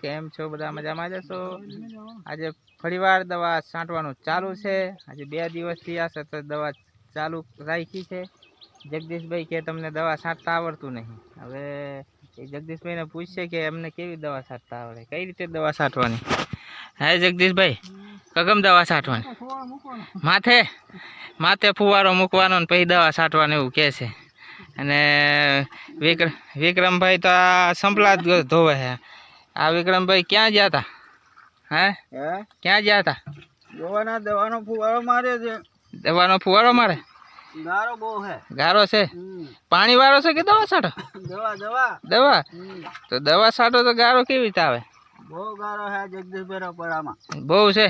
કેમ છો બધા મજામાં જશો? આજે ફરીવાર દવા છાંટવાનું ચાલુ છે। આજે 2 દિવસથી આ સતત દવા ચાલુ રાખી છે। જગદીશભાઈ કે તમને દવા છાંટતા આવડતું નહીં। હવે એ જગદીશભાઈને પૂછશે કે એમને કેવી દવા છાંટતા આવડે, કઈ રીતે દવા છાંટવાની। હે જગદીશભાઈ, કગમ દવા છાંટવાની? માથે માથે ફુવારો મૂકવાનો ને પછી દવા છાંટવાની એવું કહે છે। અને વિક્રમભાઈ તો આ સંપલા જ ધોવે છે। આ વિક્રમભાઈ ક્યાં ગયા હતા? હે ક્યાં ગયા હતા? દવાનો ફુવારો મારે છે। દવાનો ફુવારો મારે? ગારો બહુ છે। ગારો છે? પાણી વાળો છે કે દવા છાંટો? દવા તો દવા છાંટો તો ગારો કેવી રીતે આવે? બહુ ગારો છે જગદીશભાઈ પરામાં। બહુ છે?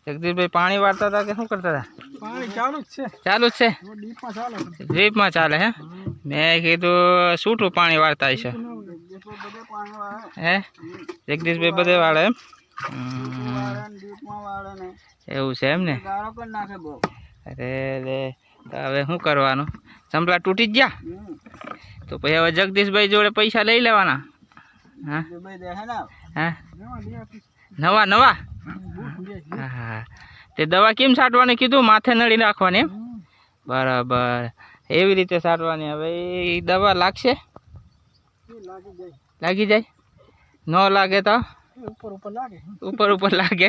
જગદીશભાઈ પાણી વાળતા હતા કે શું કરતા હતા? પાણી ચાલુ જ છે। ચાલુ જ છે? ડ્રીપમાં ચાલે હે? મેં કીધું છૂટું પાણી વાળતા હશે। હે જગદીશભાઈ બધે વાળે એમ? એવું છે એમ ને? અરે રે, હવે શું કરવાનું? સંપલા તૂટી જ ગયા તો પછી હવે જગદીશભાઈ જોડે પૈસા લઈ લેવાના। હા હા, નવા નવા? હા, તે દવા કેમ છાંટવાની કીધું? માથે નળી રાખવાની એમ? બરાબર, એવી રીતે છાંટવાની। હવે એ દવા લાગશે? લાગી જાય? ન લાગે તો ઉપર ઉપર લાગે।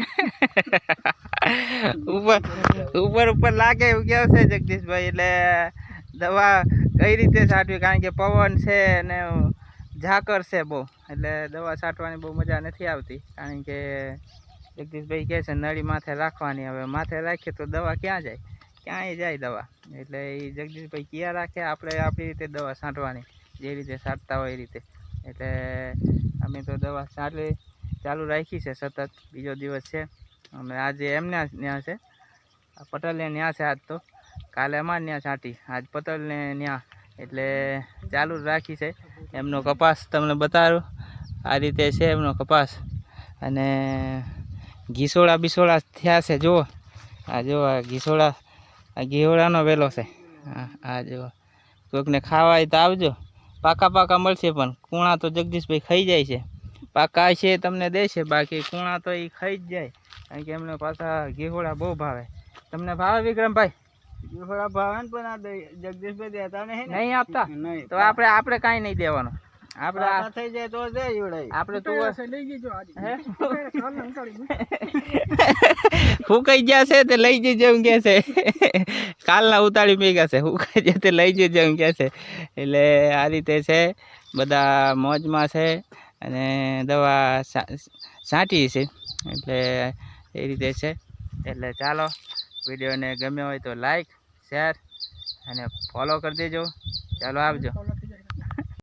ઉપર લાગે એવું કેવું છે જગદીશભાઈ। એટલે દવા કઈ રીતે છાંટવી? કારણ કે પવન છે ને ઝાકર છે બહુ, એટલે દવા છાંટવાની બહુ મજા નથી આવતી। કારણ કે જગદીશભાઈ કહે છે નળી માથે રાખવાની। હવે માથે રાખીએ તો દવા ક્યાં જાય? ક્યાંય જાય દવા। એટલે એ જગદીશભાઈ ક્યાં રાખે, આપણે આપણી રીતે દવા છાંટવાની, જે રીતે છાંટતા હોય એ રીતે। એટલે અમે તો દવા છાંટવી ચાલુ રાખી છે સતત। બીજો દિવસ છે। અમે આજે એમને ત્યાં છે, પટેલને ત્યાં છે આજ તો। કાલે અમારે ત્યાં છાંટી, આજ પટેલને ત્યાં, એટલે ચાલુ જ રાખી છે। એમનો કપાસ તમને બતાવ્યો, આ રીતે છે એમનો કપાસ। અને ઘીસોડા બિસોડા થયા છે, જુઓ આ જુઓ, આ ઘીસોડા, આ ઘીહોડાનો વેલો છે। આ જુઓ, કોઈકને ખાવાય તો આવજો। પાકા પાકા મળશે, પણ કૂણા તો જગદીશભાઈ ખાઈ જાય છે। પાકા છે તમને દેશે, બાકી કૂણા તો એ ખાઈ જ જાય। કારણ કે એમને પાછા ઘીહોડા બહુ ભાવે। તમને ભાવે વિક્રમભાઈ? ઘીહોડા ભાવે ને, પણ આ જગદીશભાઈ દેતા નહીં આપતા? તો આપણે કાંઈ નહીં દેવાનું। આપણે થઈ જાય તો દે જોડાય। આપણે તું ફૂંકાઈ ગયા છે તે લઈ જજો એમ કે છે। કાલના ઉતાળી મેગા છે, ફૂંકાઈ જાય તે લઈ જજો એમ કે છે। એટલે આ રીતે છે, બધા મોજમાં છે અને દવા છાંટી છે। એટલે એ રીતે છે। એટલે ચાલો, વિડીયોને ગમ્યો હોય તો લાઈક, શેર અને ફોલો કરી દેજો। ચાલો, આવજો।